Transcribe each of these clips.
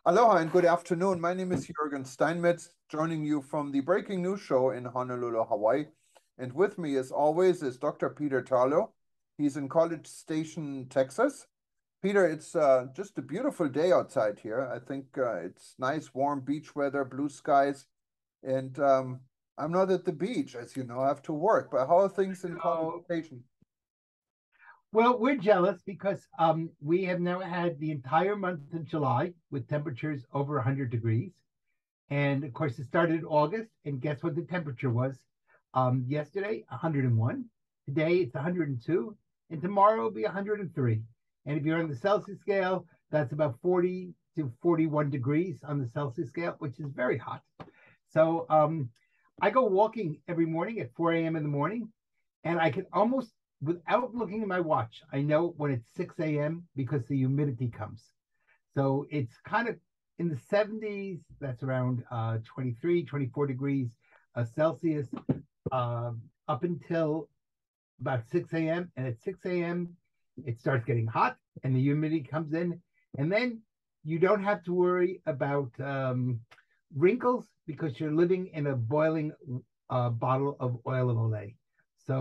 Aloha and good afternoon. My name is Juergen Steinmetz, joining you from the Breaking News Show in Honolulu, Hawaii. And with me, as always, is Dr. Peter Tarlow. He's in College Station, Texas. Peter, it's just a beautiful day outside here. I think it's nice, warm beach weather, blue skies. And I'm not at the beach, as you know, I have to work. But how are things in College Oh, Station? well, we're jealous because we have now had the entire month of July with temperatures over 100 degrees. And of course, it started in August. And guess what the temperature was? Yesterday, 101. Today, it's 102. And tomorrow will be 103. And if you're on the Celsius scale, that's about 40 to 41 degrees on the Celsius scale, which is very hot. So I go walking every morning at 4 a.m. in the morning, and I can almost, without looking at my watch, I know when it's 6 a.m. because the humidity comes. So it's kind of in the 70s, that's around 23, 24 degrees Celsius up until about 6 a.m. And at 6 a.m., it starts getting hot and the humidity comes in. And then you don't have to worry about wrinkles because you're living in a boiling bottle of oil of Olay. So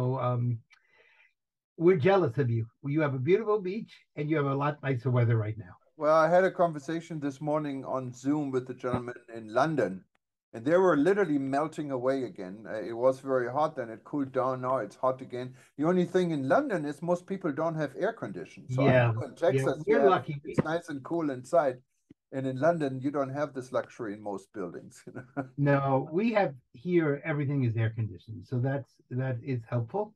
we're jealous of you. You have a beautiful beach and you have a lot nicer weather right now. Well, I had a conversation this morning on Zoom with the gentleman in London, and they were literally melting away again. It was very hot, then it cooled down. Now it's hot again. The only thing in London is most people don't have air conditioning. So I Yeah, know in yeah, Texas you we're have lucky. it's nice and cool inside, and in London you don't have this luxury in most buildings. No, we have here everything is air conditioned, so that is helpful.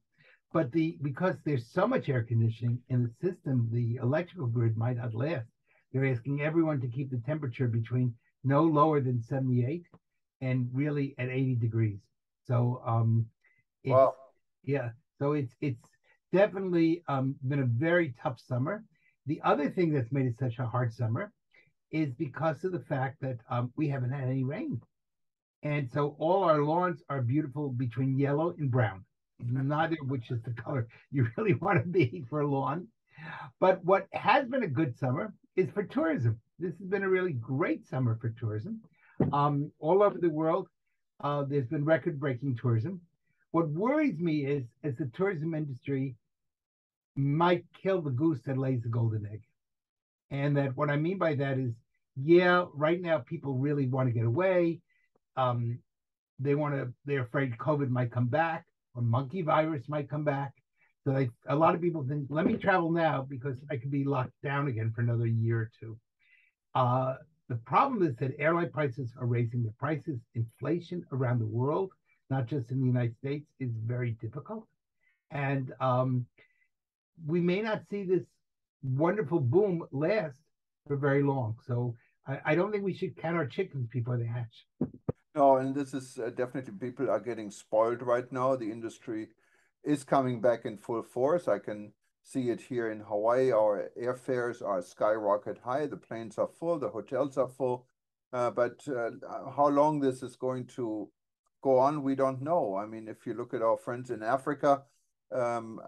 But because there's so much air conditioning in the system, the electrical grid might not last. They're asking everyone to keep the temperature between no lower than 78 and really at 80 degrees. So it's Wow. yeah, so it's definitely been a very tough summer. The other thing that's made it such a hard summer is because of the fact that we haven't had any rain. And so all our lawns are beautiful between yellow and brown, neither of which is the color you really want to be for a lawn. But what has been a good summer is for tourism. This has been a really great summer for tourism. All over the world, there's been record breaking tourism. What worries me is the tourism industry might kill the goose that lays the golden egg. And that what I mean by that is, yeah, right now people really want to get away. Um, they're afraid COVID might come back or monkey virus might come back. So a lot of people think, let me travel now because I could be locked down again for another year or two. Uh, the problem is that airline prices are raising the prices. Inflation around the world, not just in the United States, is very difficult. And we may not see this wonderful boom last for very long. So I don't think we should count our chickens before they hatch. No, and this is definitely people are getting spoiled right now. The industry is coming back in full force. I can see it here in Hawaii. Our airfares are skyrocket high. The planes are full, the hotels are full. But how long this is going to go on, we don't know. I mean, if you look at our friends in Africa, um,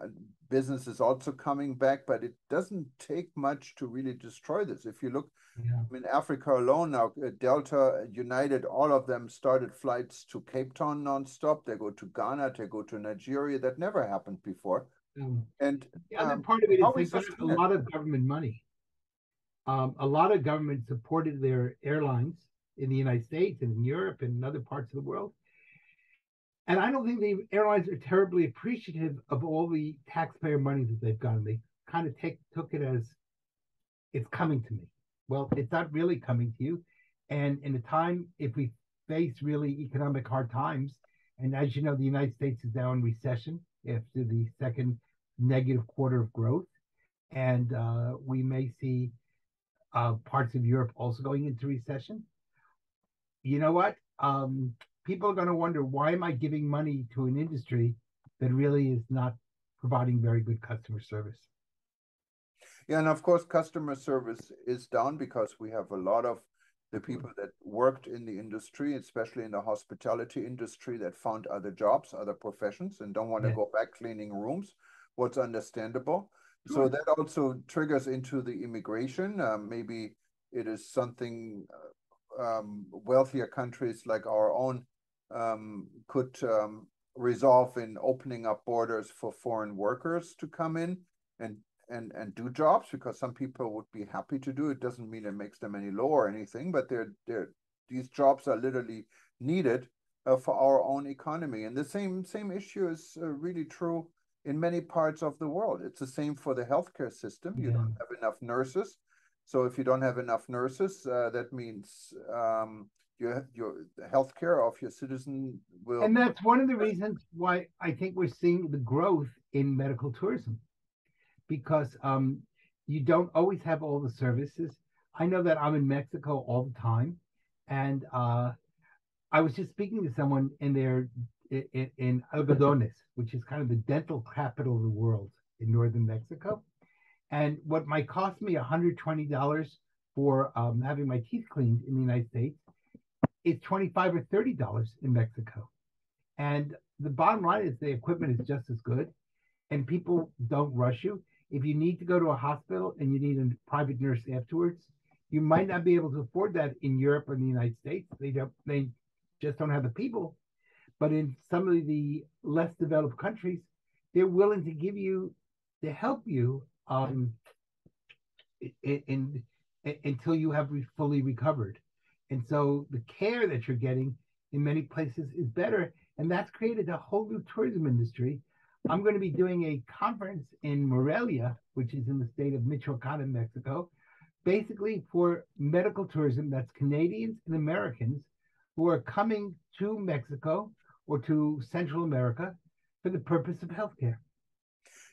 business is also coming back, but it doesn't take much to really destroy this. If you look Yeah. in Africa alone now, Delta, United, all of them started flights to Cape Town nonstop. They go to Ghana, they go to Nigeria. That never happened before. And The other part of it how is we they've got a sustain it. lot of government money. A lot of government supported their airlines in the United States and in Europe and in other parts of the world. And I don't think the airlines are terribly appreciative of all the taxpayer money that they've gotten. They kind of took it as it's coming to me. Well, it's not really coming to you. And in a time, if we face really economic hard times, and as you know, the United States is now in recession after the second negative quarter of growth. And we may see parts of Europe also going into recession. You know what? People are going to wonder, why am I giving money to an industry that really is not providing very good customer service? Yeah, and of course, customer service is down because we have a lot of the people that worked in the industry, especially in the hospitality industry, that found other jobs, other professions, and don't want to Yeah, go back cleaning rooms. What's understandable. So sure. that also triggers into the immigration. Maybe It is something wealthier countries like our own could resolve in opening up borders for foreign workers to come in and do jobs, because some people would be happy to do it. Doesn't mean it makes them any lower or anything, but these jobs are literally needed for our own economy. And the same issue is really true in many parts of the world. It's the same for the healthcare system. You don't have enough nurses. So if you don't have enough nurses, that means your healthcare of your citizen will. And that's one of the reasons why I think we're seeing the growth in medical tourism, because you don't always have all the services. I know that I'm in Mexico all the time, and I was just speaking to someone in Algodones, which is kind of the dental capital of the world in northern Mexico. And what might cost me $120 for having my teeth cleaned in the United States is $25 or $30 in Mexico. And the bottom line is the equipment is just as good, and people don't rush you. If you need to go to a hospital and you need a private nurse afterwards, you might not be able to afford that in Europe or in the United States. They just don't have the people. But in some of the less developed countries, they're willing to give you to help you until you have fully recovered. And so the care that you're getting in many places is better. And that's created a whole new tourism industry. I'm going to be doing a conference in Morelia, which is in the state of Michoacan in Mexico, basically for medical tourism. That's Canadians and Americans who are coming to Mexico or to Central America for the purpose of healthcare.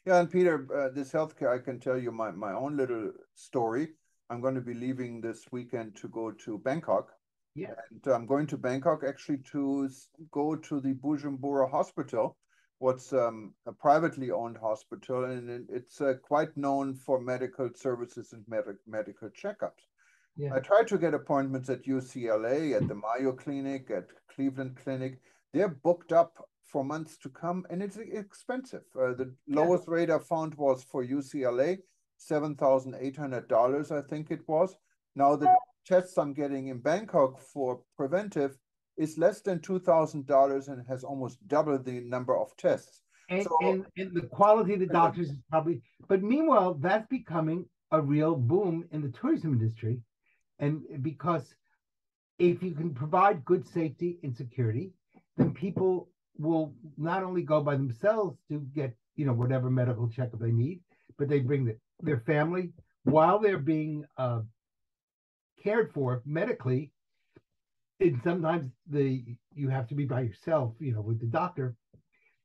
Yeah, and Peter, this healthcare, I can tell you my own little story. I'm going to be leaving this weekend to go to Bangkok. Yeah. And I'm going to Bangkok actually to go to the Bujumbura Hospital, what's a privately owned hospital, and it's quite known for medical services and medical checkups. Yeah. I tried to get appointments at UCLA, at the Mayo Clinic, at Cleveland Clinic. They're booked up for months to come, and it's expensive. The lowest rate I found was for UCLA, $7,800, I think it was. Now the tests I'm getting in Bangkok for preventive is less than $2,000 and has almost double the number of tests. And the quality of the doctors is probably, but meanwhile, that's becoming a real boom in the tourism industry. And because if you can provide good safety and security, then people will not only go by themselves to get, whatever medical checkup they need, but they bring their family while they're being cared for medically. And sometimes you have to be by yourself, with the doctor.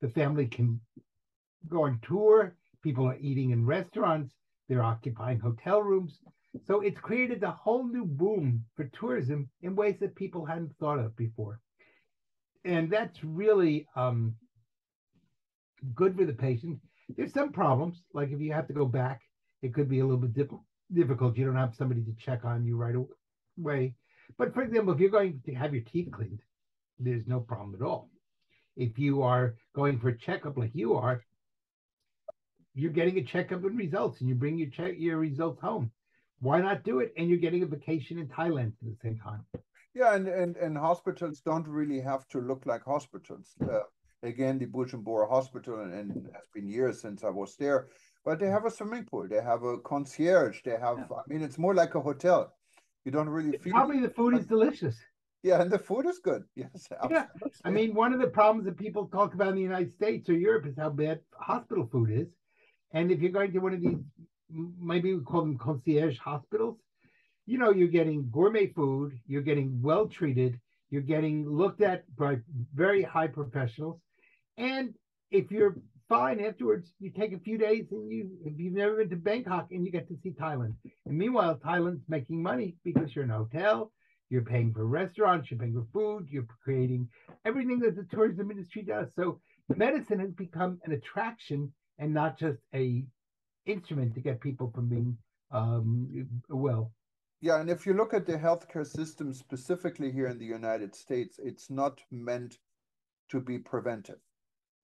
The family can go on tour. People are eating in restaurants. They're occupying hotel rooms. So it's created a whole new boom for tourism in ways that people hadn't thought of before. And that's really good for the patient. There's some problems, like if you have to go back, it could be a little bit difficult. You don't have somebody to check on you right away. But for example, if you're going to have your teeth cleaned, there's no problem at all. If you are going for a checkup like you are, you're getting a checkup and results, and you bring your results home. Why not do it? And you're getting a vacation in Thailand at the same time. Yeah, and hospitals don't really have to look like hospitals. Again, the Bujumbura Hospital, and it has been years since I was there, but they have a swimming pool. They have a concierge. They have, I mean, it's more like a hotel. You don't really feel. Probably the food is delicious. Yeah, and the food is good. Yes, absolutely. Yeah. I mean, one of the problems that people talk about in the United States or Europe is how bad hospital food is. And if you're going to one of these, maybe we call them concierge hospitals, you're getting gourmet food, you're getting well treated, you're getting looked at by very high professionals. And if you're fine afterwards, you take a few days and if you've never been to Bangkok, and you get to see Thailand. And meanwhile, Thailand's making money because you're in a hotel, you're paying for restaurants, you're paying for food, you're creating everything that the tourism industry does. So medicine has become an attraction and not just a instrument to get people from being well. Yeah, and if you look at the healthcare system specifically here in the United States, it's not meant to be preventive.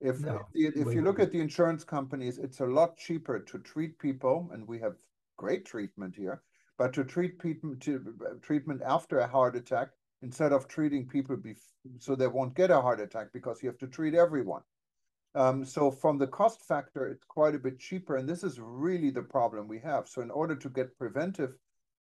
If you look at the insurance companies, it's a lot cheaper to treat people, and we have great treatment here, but to treat people treatment after a heart attack instead of treating people so they won't get a heart attack, because you have to treat everyone. So from the cost factor, it's quite a bit cheaper, and this is really the problem we have. So in order to get preventive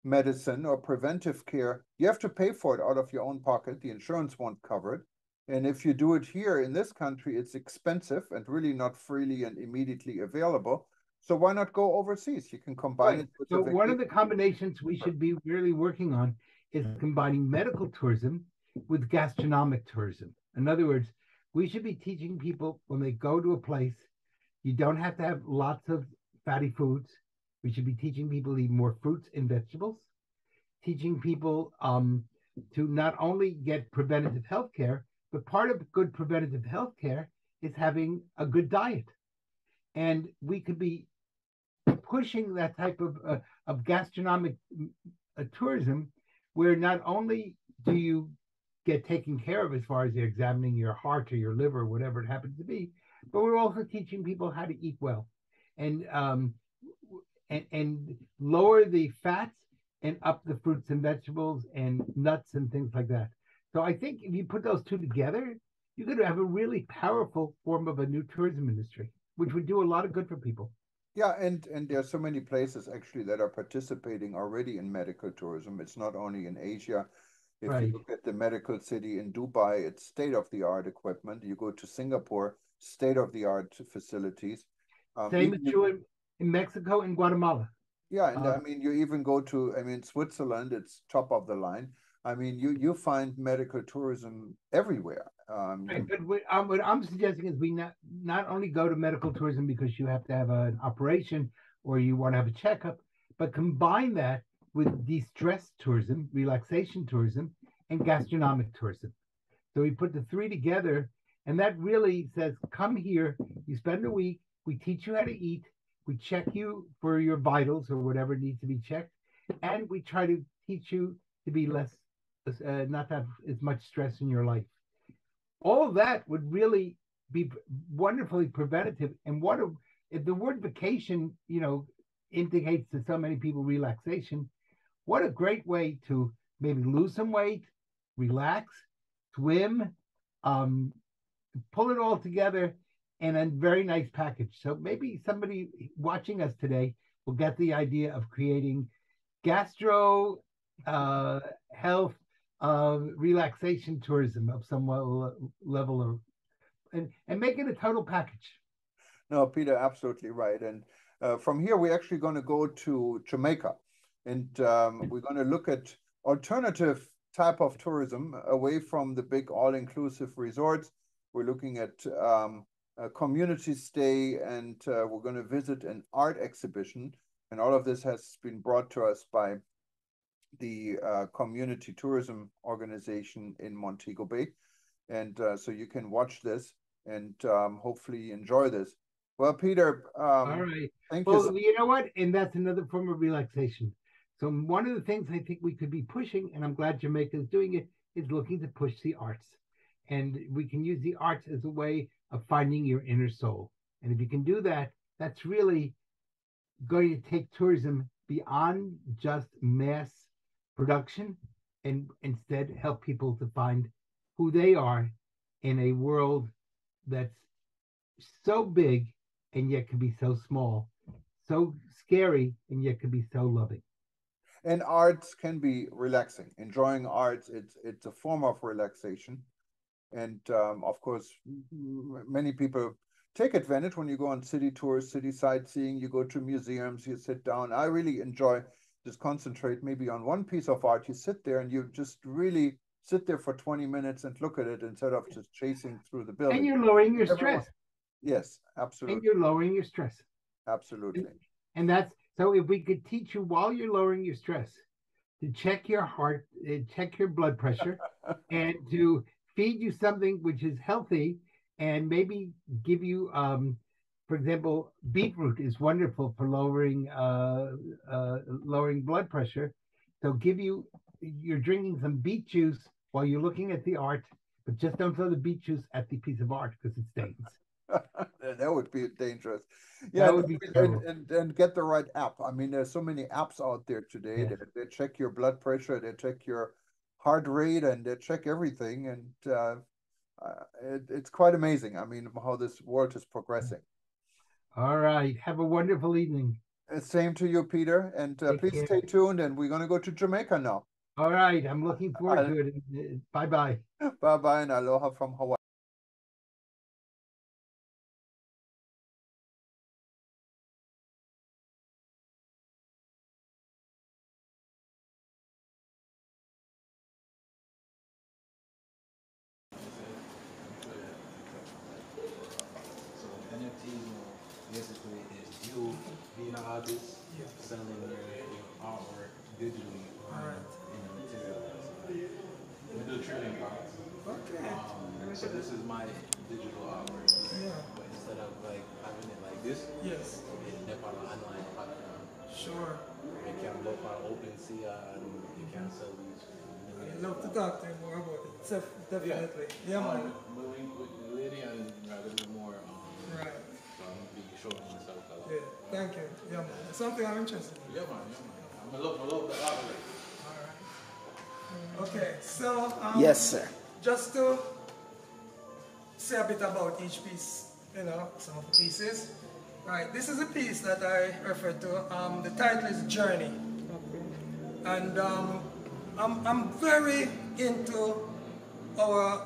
medicine or preventive care, you have to pay for it out of your own pocket. The insurance won't cover it. And if you do it here in this country, it's expensive and really not freely and immediately available. So why not go overseas? You can combine Right. it with So a one of vacation. the combinations we should be really working on is combining medical tourism with gastronomic tourism. In other words, we should be teaching people when they go to a place, you don't have to have lots of fatty foods. We should be teaching people to eat more fruits and vegetables, teaching people to not only get preventative health care, but part of good preventative health care is having a good diet. And we could be pushing that type of gastronomic tourism, where not only do you get taken care of as far as examining your heart or your liver, or whatever it happens to be, but we're also teaching people how to eat well, and and lower the fats and up the fruits and vegetables and nuts and things like that. So I think if you put those two together, you're going to have a really powerful form of a new tourism industry, which would do a lot of good for people. Yeah, and there are so many places actually that are participating already in medical tourism. It's not only in Asia. If you Right. look at the medical city in Dubai, it's state-of-the-art equipment. You go to Singapore, state-of-the-art facilities. Same is Even true in Mexico and Guatemala. Yeah, and Uh, I mean, you even go to, I mean, Switzerland, it's top of the line. I mean, you find medical tourism everywhere. right, but what I'm suggesting is we not only go to medical tourism because you have to have an operation or you want to have a checkup, but combine that with de-stress tourism, relaxation tourism, and gastronomic tourism. So we put the three together, and that really says, come here, you spend a week, we teach you how to eat, we check you for your vitals or whatever needs to be checked, and we try to teach you to be not to have as much stress in your life. All of that would really be wonderfully preventative. And if the word vacation, indicates to so many people relaxation, what a great way to maybe lose some weight, relax, swim, um, pull it all together in a very nice package. So maybe somebody watching us today will get the idea of creating gastro uh, health relaxation tourism of some level of, and make it a total package. No, Peter, absolutely right. And from here, we're actually going to go to Jamaica, and we're going to look at alternative type of tourism away from the big all-inclusive resorts. We're looking at a community stay, and we're going to visit an art exhibition. And all of this has been brought to us by the community tourism organization in Montego Bay. And so you can watch this and hopefully enjoy this. Well, Peter, All right. thank you. Well, you know what? And that's another form of relaxation. So one of the things I think we could be pushing, and I'm glad Jamaica is doing it, is looking to push the arts. And we can use the arts as a way of finding your inner soul. And if you can do that, that's really going to take tourism beyond just mass production and instead help people to find who they are in a world that's so big and yet can be so small, so scary and yet can be so loving. And arts can be relaxing. Enjoying arts, it's a form of relaxation. And of course, many people take advantage when you go on city tours, city sightseeing, you go to museums, you sit down. I really enjoy just concentrate maybe on one piece of art. You sit there and you just really sit there for 20 minutes and look at it instead of just chasing through the And building. you're lowering your Everyone, stress. yes, And absolutely. you're lowering your stress. And, Absolutely. and that's so if we could teach you while you're lowering your stress to check your heart, check your blood pressure, and to feed you something which is healthy, and maybe give you, for example, beetroot is wonderful for lowering blood pressure. So you're drinking some beet juice while you're looking at the art, but just don't throw the beet juice at the piece of art because it stains. That would be dangerous. Yeah, That would be terrible. and get the right app. I mean, there's so many apps out there today Yes. that they check your blood pressure, they check your heart rate, and they check everything. And it's quite amazing. I mean, how this world is progressing. All right. Have a wonderful evening. Same to you, Peter. And Take please stay care. tuned. And we're going to go to Jamaica now. All right. I'm looking forward to it. Bye bye. Bye bye and aloha from Hawaii. So NFTs basically is you being an artist, selling your artwork digitally in a material. So we do trading cards. Okay. So this is my digital artwork. Yeah. But instead of like having it like this, Yes. it's on an online platform. Sure. You can look on OpenSea and you can sell these. I'd love to talk to you more about it. Definitely. Yeah, man. We'll link with the lady and rather do more. Right. So I'm gonna be showing myself a lot. Yeah. Thank you. Yeah, man. It's something I'm interested in. Yeah, man. Yeah, man. I'm gonna love the artwork. All right. Okay. So. Yes, sir. Just to say a bit about each piece, you know, some of the pieces. Right. This is a piece that I refer to. The title is Journey. And I'm very into our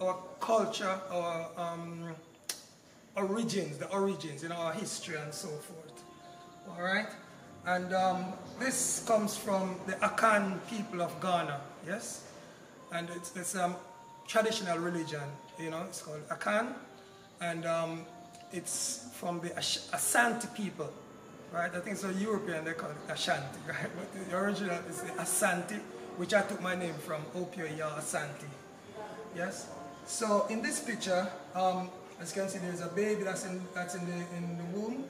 our culture, our origins, the origins, you know, our history and so forth. All right, and this comes from the Akan people of Ghana, yes, and it's traditional religion, you know, it's called Akan, and it's from the Ashanti people. Right, I think so. European they call it Ashanti, right? But the original is the Asante, which I took my name from. Opioya Asante. Yes. So in this picture, as you can see, there's a baby that's in the womb,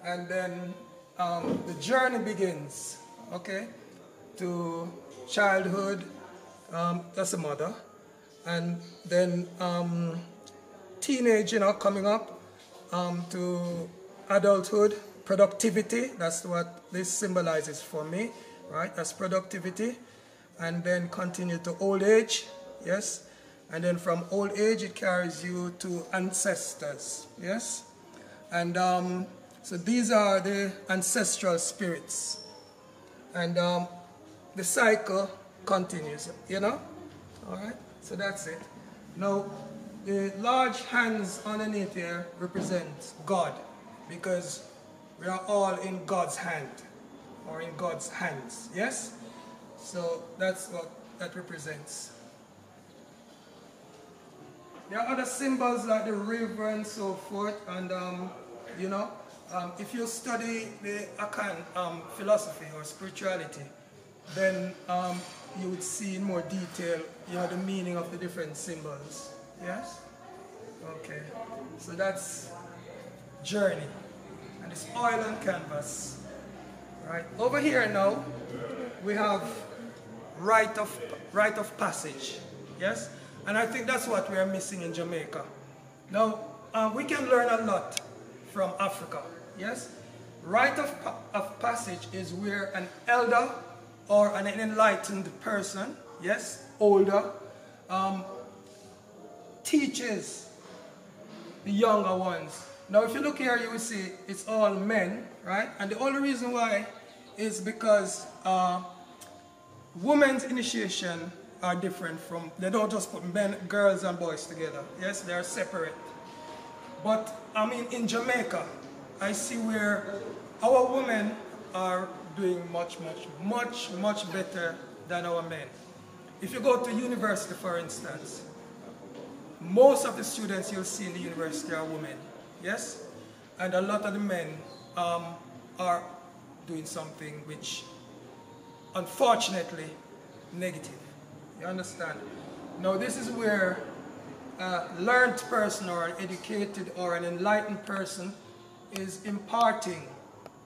and then the journey begins. Okay, to childhood. That's the mother, and then teenage, you know, coming up to adulthood. Productivity, that's what this symbolizes for me, right? That's productivity. And then continue to old age, yes? And then from old age, it carries you to ancestors, yes? And so these are the ancestral spirits. And the cycle continues, you know? All right, so that's it. Now, the large hands underneath here represent God, because we are all in God's hand, or in God's hands, yes? So that's what that represents. There are other symbols like the river and so forth, and you know, if you study the Akan philosophy or spirituality, then you would see in more detail, you know, the meaning of the different symbols, yes? Okay, so that's journey. And it's oil and canvas. Right. Over here now, we have rite of passage. Yes? And I think that's what we are missing in Jamaica. Now, we can learn a lot from Africa. Yes? Rite of passage is where an elder or an enlightened person, yes, older, teaches the younger ones. Now, if you look here, you will see it's all men, right? And the only reason why is because women's initiation are different from, they don't just put men, girls and boys together. Yes, they are separate. But, I mean, in Jamaica, I see where our women are doing much better than our men. If you go to university, for instance, most of the students you'll see in the university are women. Yes? And a lot of the men are doing something which, unfortunately, negative. You understand? Now, this is where a learned person or an educated or an enlightened person is imparting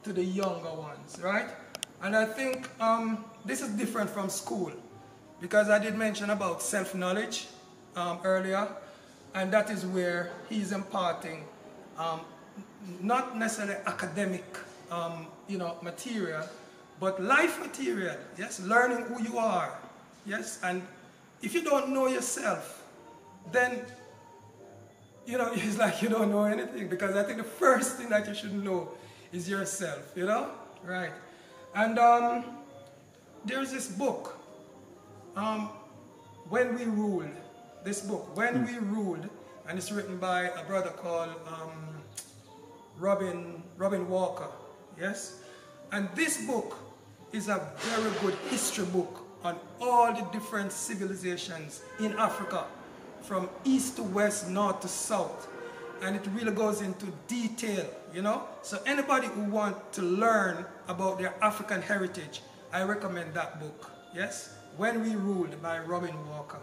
to the younger ones, right? And I think this is different from school, because I did mention about self-knowledge earlier. And that is where he's imparting not necessarily academic material, but life material, yes, learning who you are, yes, and if you don't know yourself, then, it's like you don't know anything, because I think the first thing that you should know is yourself, right? And there's this book, When We Ruled, When We Ruled, and it's written by a brother called Robin Walker, yes? And this book is a very good history book on all the different civilizations in Africa, from east to west, north to south. And it really goes into detail, So anybody who wants to learn about their African heritage, I recommend that book, yes? When We Ruled by Robin Walker,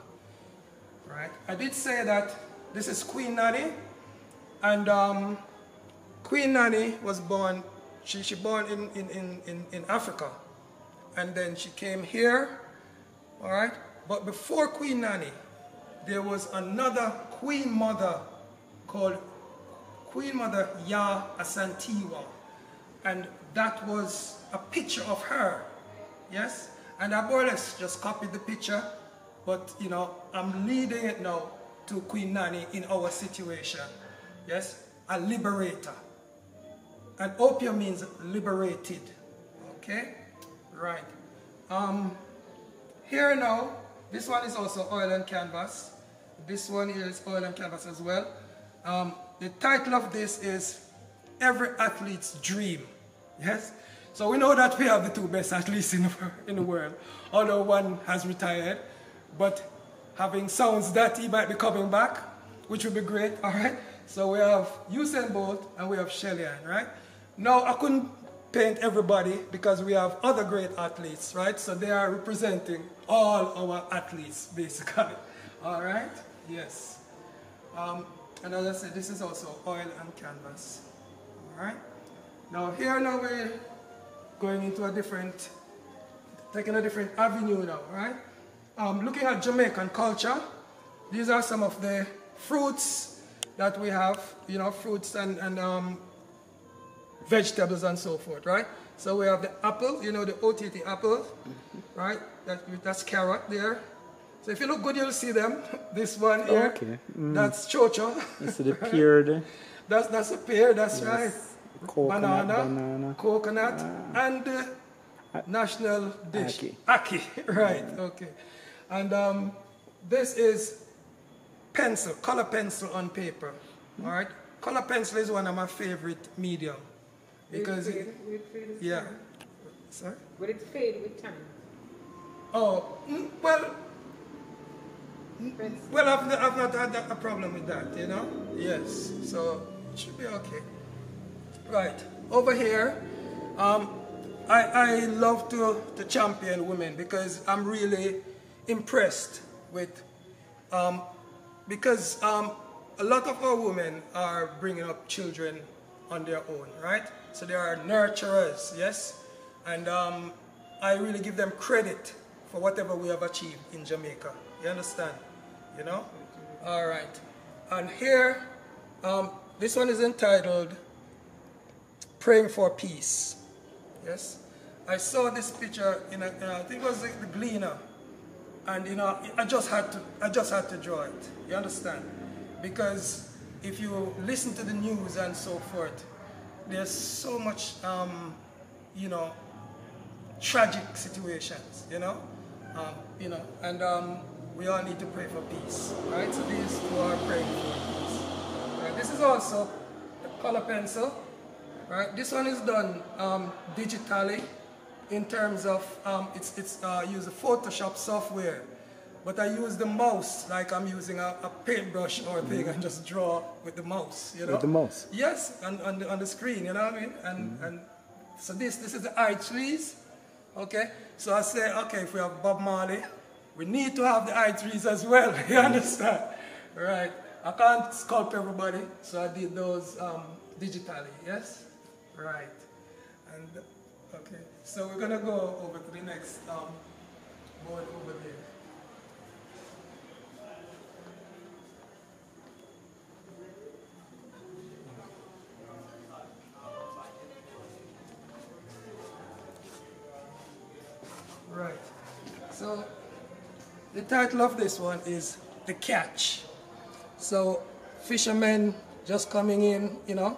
right? I did say that this is Queen Nanny, and Queen Nanny was born, she born in Africa, and then she came here, all right? But before Queen Nanny, there was another Queen Mother called Queen Mother Ya Asantewa, and that was a picture of her, yes? And I more or less just copied the picture, but I'm leading it now to Queen Nanny in our situation, yes? A liberator. And opium means liberated, okay? Right. Here now, this one is also oil and canvas. This one here is oil and canvas as well. The title of this is Every Athlete's Dream, yes? So we know that we have the two best athletes in the world, although one has retired, but having sounds that he might be coming back, which would be great, all right? So we have Usain Bolt and we have Shellyan, right? Now, I couldn't paint everybody because we have other great athletes, right? So they are representing all our athletes, basically, all right? Yes. And as I said, this is also oil and canvas, all right? Now, here now we're going into taking a different avenue now, right? Looking at Jamaican culture, these are some of the fruits that we have, fruits and vegetables and so forth, right? So we have the apple, the OTT apple, right? That's carrot there. So if you look good, you'll see them. This one here, okay. That's chocho. It's the pear. That's a pear, that's yes. right. Banana. Coconut, and national dish, Aki. Right, okay. And this is pencil, color pencil on paper, all right? Color pencil is one of my favorite medium. Because will it fade with yeah. time? Sorry? Will it fade with time? Oh, well, I've not had a problem with that, Yes, so it should be okay. Right, over here, I love to champion women because I'm really impressed with, because a lot of our women are bringing up children on their own, right? So they are nurturers, yes? And I really give them credit for whatever we have achieved in Jamaica. You understand? All right. And here, this one is entitled Praying for Peace. Yes? I saw this picture in I think it was the Gleaner. And I just had to draw it. You understand? Because if you listen to the news and so forth, there's so much tragic situations, and we all need to pray for peace, right? So these two are praying for peace. Right? This is also a color pencil, right? This one is done digitally in terms of it's use a Photoshop software, but I use the mouse like I'm using a paintbrush or a thing and just draw with the mouse, With the mouse? Yes, on the screen, you know what I mean? And so this is the eye trees, okay? So I say, okay, if we have Bob Marley, we need to have the eye trees as well, you understand? Right, I can't sculpt everybody, so I did those digitally, yes? Right, and okay, so we're gonna go over to the next board over there. So the title of this one is The Catch. So fishermen just coming in, you know,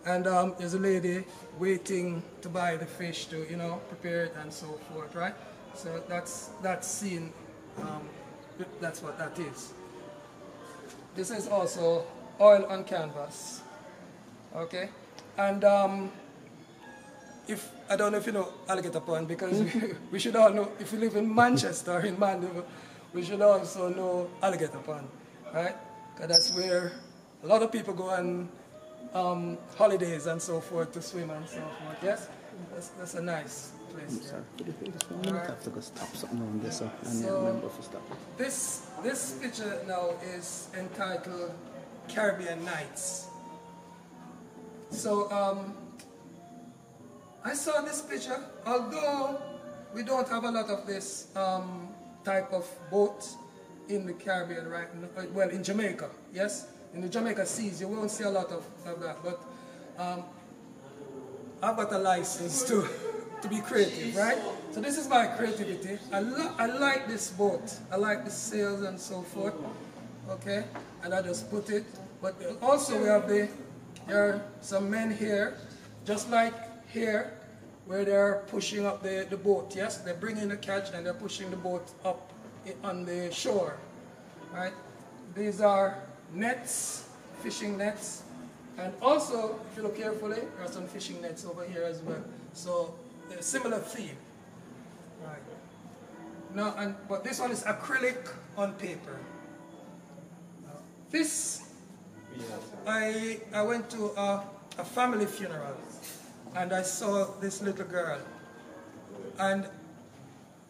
and there's a lady waiting to buy the fish to, you know, prepare it and so forth, right? So that's that scene, that's what that is. This is also oil on canvas, okay? And if, I don't know if you know Alligator Pond, because we should all know, if you live in Manchester, in Mandeville, we should also know Alligator Pond, right? Because that's where a lot of people go on holidays and so forth to swim and so forth, yes? That's a nice place. Sorry, I have to go stop something on this, and I remember to stop. This picture now is entitled Caribbean Nights. So I saw this picture, although we don't have a lot of this type of boats in the Caribbean right now, well, in Jamaica, yes? In the Jamaica seas, you won't see a lot of that, but I've got a license to be creative, right? So this is my creativity. I like this boat. I like the sails and so forth, okay? And I just put it, but also we have there are some men here, just like here, where they're pushing up the boat, yes? They're bringing the catch and they're pushing the boat up on the shore, right? These are nets, fishing nets, and also, if you look carefully, there are some fishing nets over here as well. So, a similar theme, right? Now, but this one is acrylic on paper. This, I went to a family funeral, and I saw this little girl, and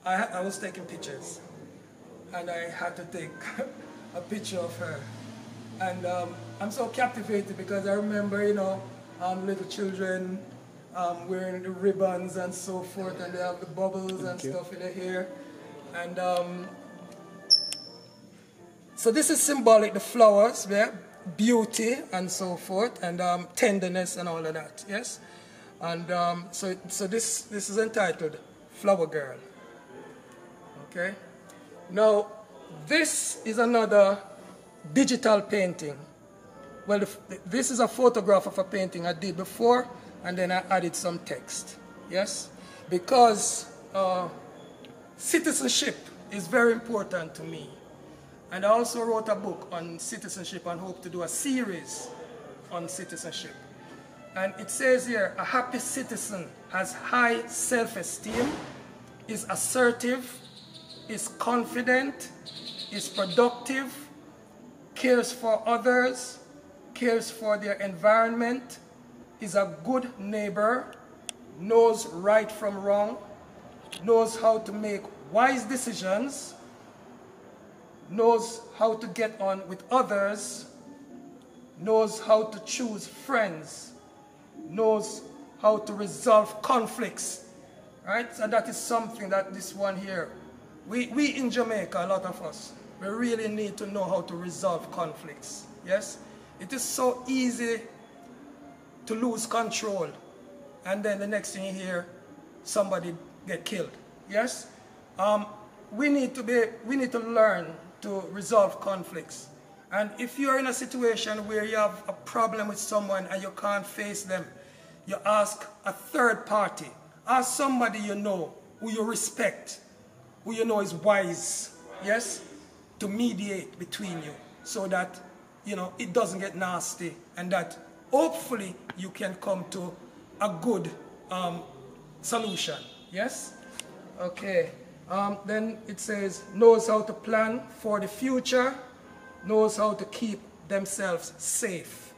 I was taking pictures, and I had to take a picture of her. And I'm so captivated because I remember, you know, little children wearing the ribbons and so forth, and they have the bubbles and stuff in their hair. And so this is symbolic, the flowers, yeah? Beauty and so forth, and tenderness and all of that, yes? And so this is entitled Flower Girl, okay? Now, this is another digital painting. Well, this is a photograph of a painting I did before, and then I added some text, yes? Because citizenship is very important to me. And I also wrote a book on citizenship and hope to do a series on citizenship. And it says here, a happy citizen has high self-esteem, is assertive, is confident, is productive, cares for others, cares for their environment, is a good neighbor, knows right from wrong, knows how to make wise decisions, knows how to get on with others, knows how to choose friends, knows how to resolve conflicts, right? So that is something that this one here, we in Jamaica, a lot of us, we really need to know how to resolve conflicts, yes? It is so easy to lose control, and then the next thing you hear, somebody get killed, yes? We need to learn to resolve conflicts. And if you're in a situation where you have a problem with someone and you can't face them, you ask a third party, ask somebody you know, who you respect, who you know is wise, yes, to mediate between you so that, you know, it doesn't get nasty and that hopefully you can come to a good solution, yes? Okay, then it says, knows how to plan for the future, knows how to keep themselves safe.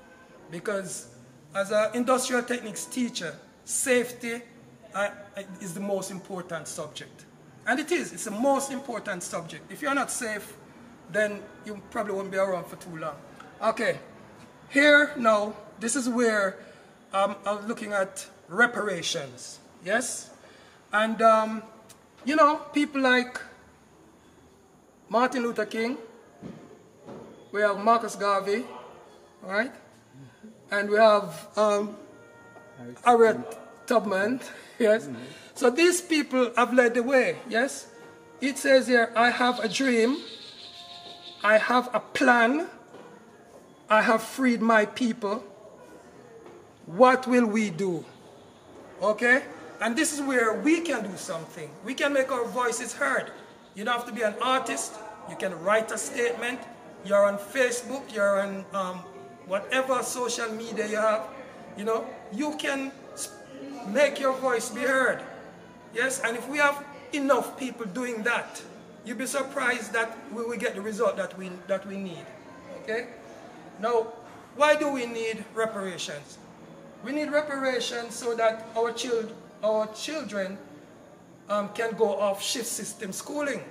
Because as an industrial techniques teacher, safety is the most important subject. And it is, it's the most important subject. If you're not safe, then you probably won't be around for too long. Okay, here now, this is where I'm looking at reparations, yes? And, you know, people like Martin Luther King, we have Marcus Garvey, right? And we have Harriet Tubman, yes? So these people have led the way, yes? It says here, I have a dream, I have a plan, I have freed my people. What will we do? Okay? And this is where we can do something. We can make our voices heard. You don't have to be an artist. You can write a statement. You're on Facebook, you're on whatever social media you have. You know, you can make your voice be heard. Yes, and if we have enough people doing that, you'll be surprised that we will get the result that we need. Okay? Now, why do we need reparations? We need reparations so that our children can go off shift system schooling.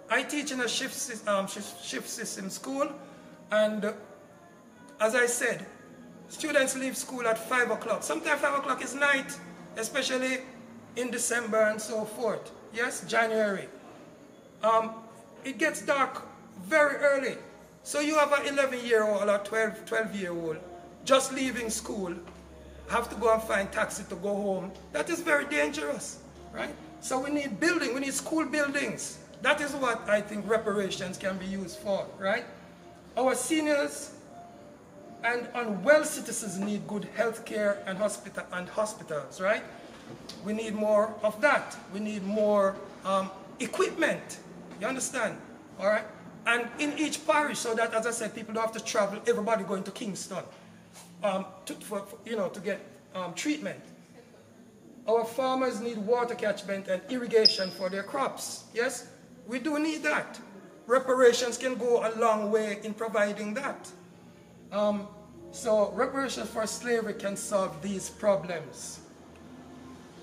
I teach in a shift system school, and as I said, students leave school at 5 o'clock. Sometimes 5 o'clock is night, especially in December and so forth. Yes, January. It gets dark very early. So you have an 11-year-old or 12-year-old just leaving school, have to go and find taxi to go home. That is very dangerous, right? So we need building, we need school buildings. That is what I think reparations can be used for, right? Our seniors and unwell citizens need good health care and hospitals, right? We need more of that. We need more equipment. You understand? All right? And in each parish, so that, as I said, people don't have to travel, everybody going to Kingston to get treatment. Our farmers need water catchment and irrigation for their crops. Yes? We do need that. Reparations can go a long way in providing that. So reparations for slavery can solve these problems.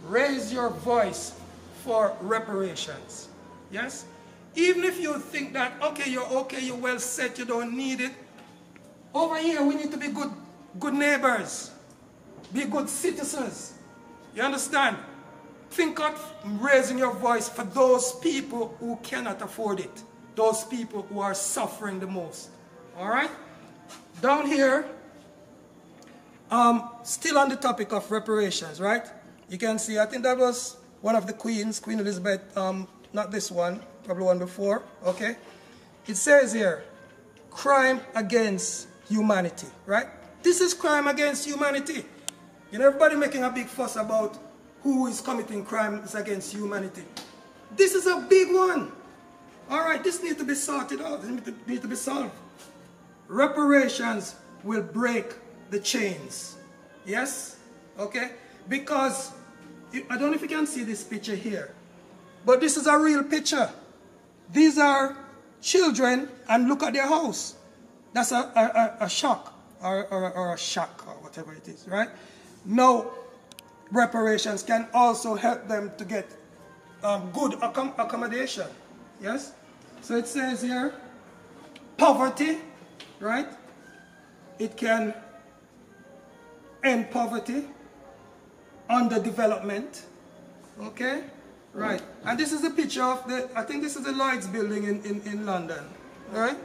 Raise your voice for reparations. Yes? Even if you think that, okay, you're well set, you don't need it. Over here, we need to be good neighbors. Be good citizens. You understand? Think of raising your voice for those people who cannot afford it. Those people who are suffering the most. All right? Down here, still on the topic of reparations, right? You can see, I think that was one of the queens, Queen Elizabeth, not this one, probably one before, okay? It says here, crime against humanity, right? This is crime against humanity. You know, everybody making a big fuss about who is committing crimes against humanity. This is a big one. All right, this needs to be sorted out. This needs to be solved. Reparations will break the chains. Yes? Okay? Because, I don't know if you can see this picture here, but this is a real picture. These are children, and look at their house. That's a shock, or a shack, or whatever it is, right? Now, reparations can also help them to get good accommodation. Yes? So it says here, poverty, right? It can end poverty, underdevelopment, okay? Right. And this is a picture of I think this is the Lloyd's building in London, right?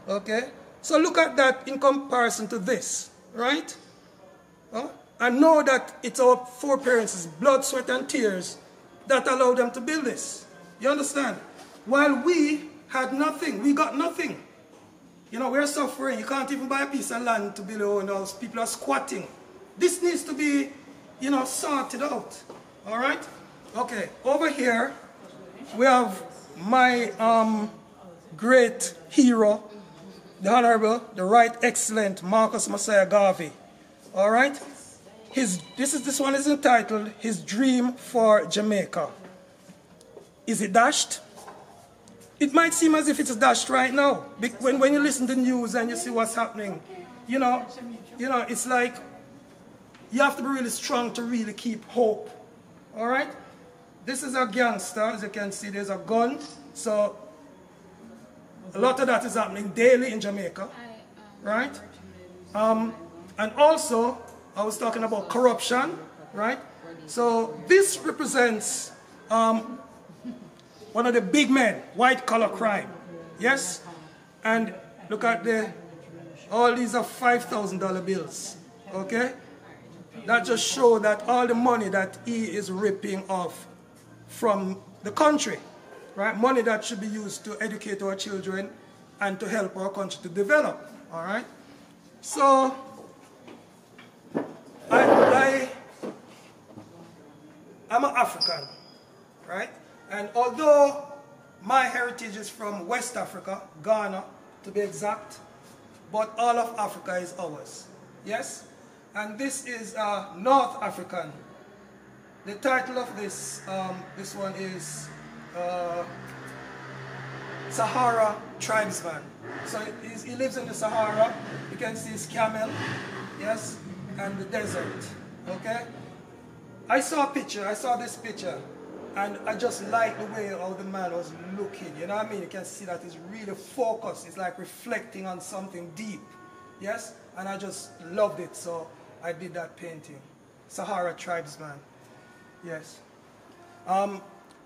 Okay? So look at that in comparison to this, right? And know that it's our foreparents' blood, sweat, and tears that allowed them to build this. You understand? While we had nothing, we got nothing. You know, we're suffering. You can't even buy a piece of land to build your own house. People are squatting. This needs to be, you know, sorted out. All right? Okay, over here, we have my great hero, the Honorable, the Right Excellent Marcus Messiah Garvey. All right? This one is entitled His Dream for Jamaica. Is it dashed? It might seem as if it's dashed right now. When you listen to the news and you see what's happening, you know, it's like you have to be really strong to really keep hope. All right? This is a gangster. As you can see, there's a gun. So a lot of that is happening daily in Jamaica. Right? And also, I was talking about corruption. Right? So this represents one of the big men, white-collar crime. Yes? And look at all these are $5,000 bills. Okay? That just shows that all the money that he is ripping off from the country. right? Money that should be used to educate our children and to help our country to develop, all right? So, I'm an African, right? And although my heritage is from West Africa, Ghana, to be exact, but all of Africa is ours, yes? And this is North African. The title of this one is Sahara Tribesman. So he lives in the Sahara. You can see his camel, yes, and the desert, okay? I saw this picture, and I just liked the way how the man was looking, you know what I mean? You can see that he's really focused. It's like reflecting on something deep, yes? And I just loved it, so I did that painting. Sahara Tribesman, yes.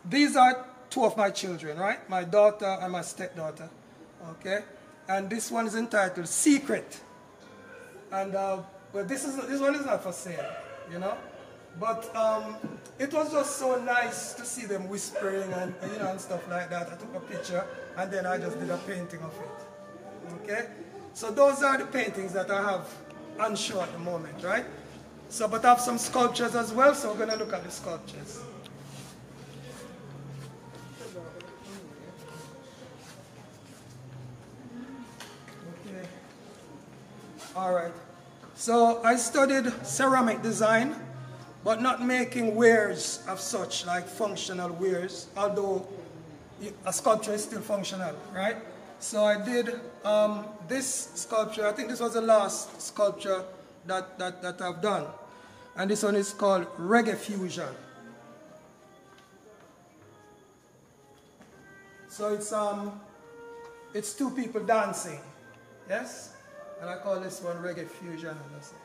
These are two of my children, right? My daughter and my stepdaughter, okay? And this one is entitled Secret. And well, this one is not for sale, you know? But it was just so nice to see them whispering and, you know, and stuff like that. I took a picture and then I just did a painting of it, okay? So those are the paintings that I have on show at the moment, right? So, but I have some sculptures as well, so we're gonna look at the sculptures. Okay. All right. So I studied ceramic design, but not making wares of such, like functional wares, although a sculpture is still functional, right? So I did this sculpture. I think this was the last sculpture that I've done. And this one is called Reggae Fusion. So it's two people dancing, yes? And I call this one Reggae Fusion, and that's it.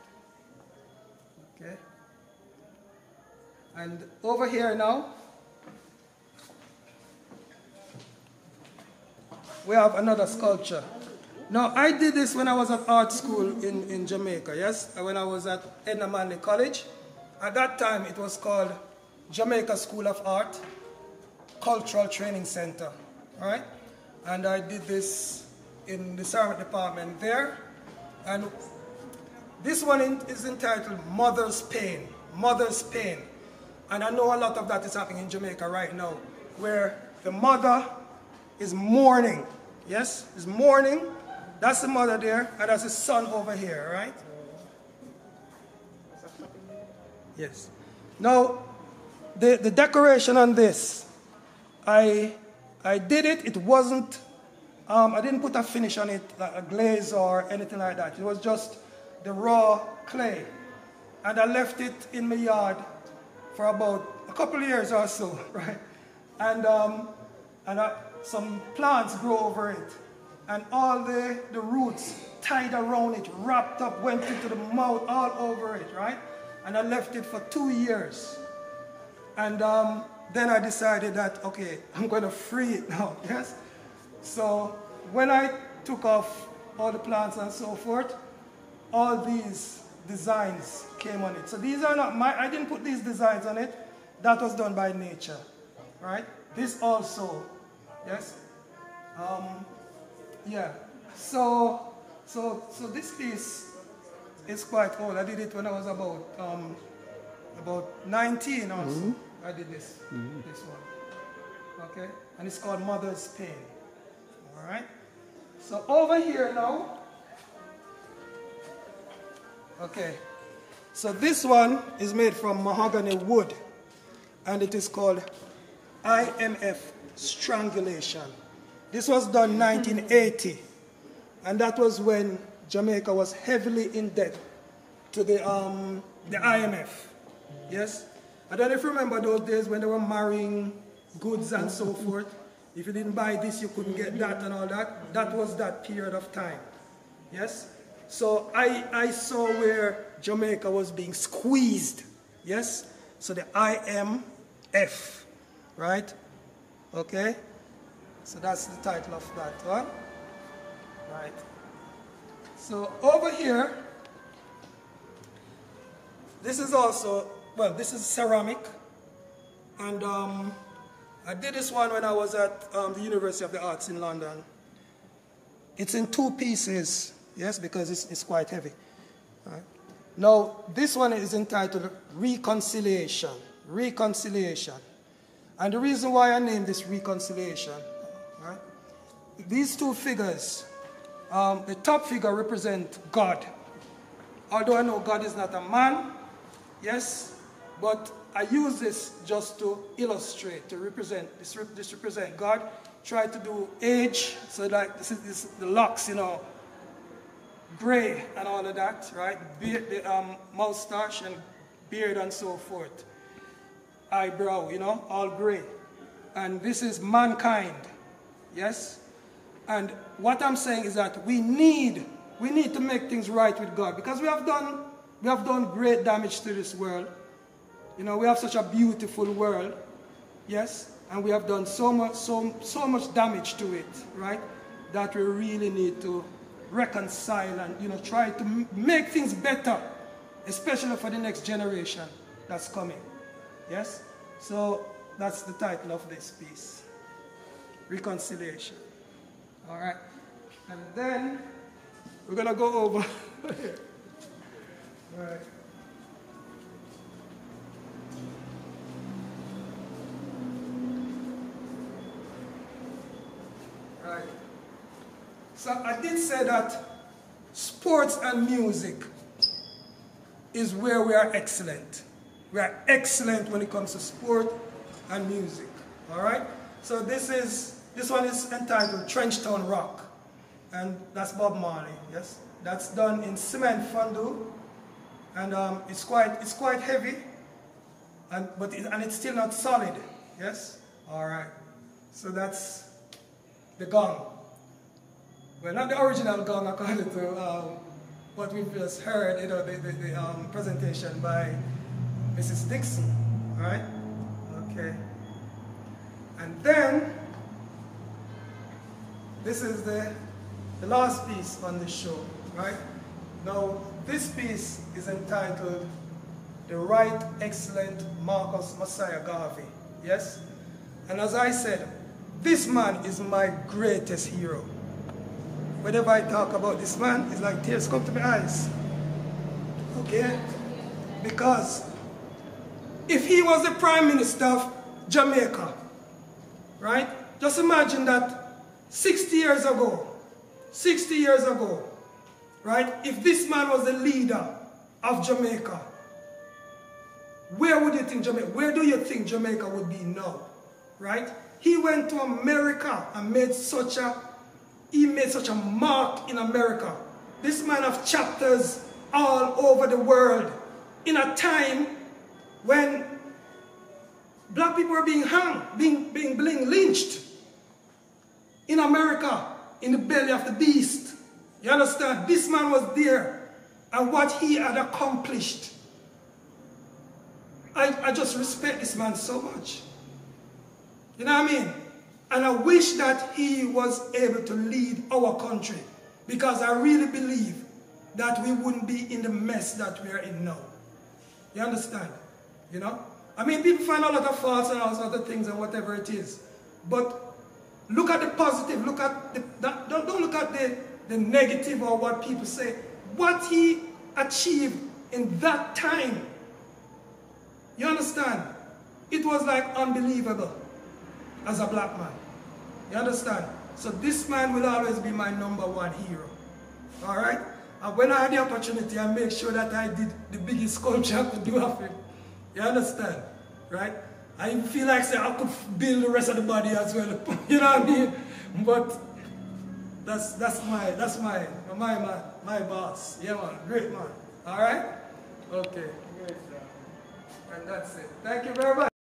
Okay? And over here now, we have another sculpture. Now, I did this when I was at art school in Jamaica, yes? When I was at Edna Manley College. At that time, it was called Jamaica School of Art Cultural Training Center, all right? And I did this in the ceramic department there. And this one is entitled Mother's Pain, Mother's Pain. And I know a lot of that is happening in Jamaica right now, where the mother is mourning, yes? Is mourning. That's the mother there, and that's the son over here, right? Yes. Now, the decoration on this, I did it. It wasn't, I didn't put a finish on it, like a glaze or anything like that. It was just the raw clay. And I left it in my yard for about a couple of years or so, right? And some plants grow over it. And all the roots tied around it, wrapped up, went into the mouth, all over it, right? And I left it for 2 years. And then I decided that, okay, I'm going to free it now, yes? So when I took off all the plants and so forth, all these designs came on it. So these are not I didn't put these designs on it. That was done by nature, right? This also, yes? Yeah, so this piece is quite old. I did it when I was about 19 also. Mm-hmm. I did this one, okay? And it's called Mother's Pain, all right? So over here now, okay, so this one is made from mahogany wood, and it is called IMF Strangulation. This was done 1980, and that was when Jamaica was heavily in debt to the IMF, yes? I don't know if you remember those days when they were marrying goods and so forth. If you didn't buy this, you couldn't get that and all that. That was that period of time, yes? So I saw where Jamaica was being squeezed, yes? So the IMF, right? Okay? So that's the title of that one. Right. So over here, this is also, well, this is ceramic. And I did this one when I was at the University of the Arts in London. It's in 2 pieces, yes, because it's quite heavy. Right. Now, this one is entitled Reconciliation. Reconciliation. And the reason why I named this Reconciliation, right, these 2 figures, the top figure represents God. Although I know God is not a man, yes, but I use this just to illustrate, to represent, this represent God. Try to do age, so like this is the locks, you know, gray and all of that, right? Beard, the mustache and beard and so forth. Eyebrow, you know, all gray. And this is mankind, yes? And what I'm saying is that we need to make things right with God, because we have done great damage to this world. You know, we have such a beautiful world, yes? And we have done so much damage to it, right? That we really need to reconcile and, you know, try to make things better, especially for the next generation that's coming, yes? So that's the title of this piece, Reconciliation. All right, and then we're gonna go over here. All right. Right. So I did say that sports and music is where we are excellent. We are excellent when it comes to sport and music. All right. So this one is entitled Trenchtown Rock, and that's Bob Marley. Yes, that's done in cement fondue, and it's quite heavy, and it's still not solid. Yes. All right. So that's the gong. Well, not the original gong according to what we've just heard, you know, the presentation by Mrs. Dixon. All right? Okay. And then, this is the last piece on the show, right? Now, this piece is entitled The Right Excellent Marcus Messiah Garvey. Yes? And as I said, this man is my greatest hero. Whenever I talk about this man, it's like tears come to my eyes. Okay? Because if he was the Prime Minister of Jamaica, right? Just imagine that 60 years ago, right? If this man was the leader of Jamaica, where would you think Jamaica, where do you think Jamaica would be now, right? He went to America and made such a mark in America. This man have chapters all over the world in a time when black people were being hung, being lynched in America, in the belly of the beast. You understand? This man was there, and what he had accomplished. I just respect this man so much. You know what I mean? And I wish that he was able to lead our country, because I really believe that we wouldn't be in the mess that we are in now. You understand? You know? I mean, people find a lot of faults and all sorts of things and whatever it is. But look at the positive. Look at don't look at the negative or what people say. What he achieved in that time. You understand? It was like unbelievable as a black man. You understand? So this man will always be my #1 hero. All right? And when I had the opportunity, I made sure that I did the biggest sculpture I could do of him. You understand? Right? I feel like say I could build the rest of the body as well. You know what I mean? But that's my boss. Yeah, man. Great man. All right? Okay. Great job. And that's it. Thank you very much.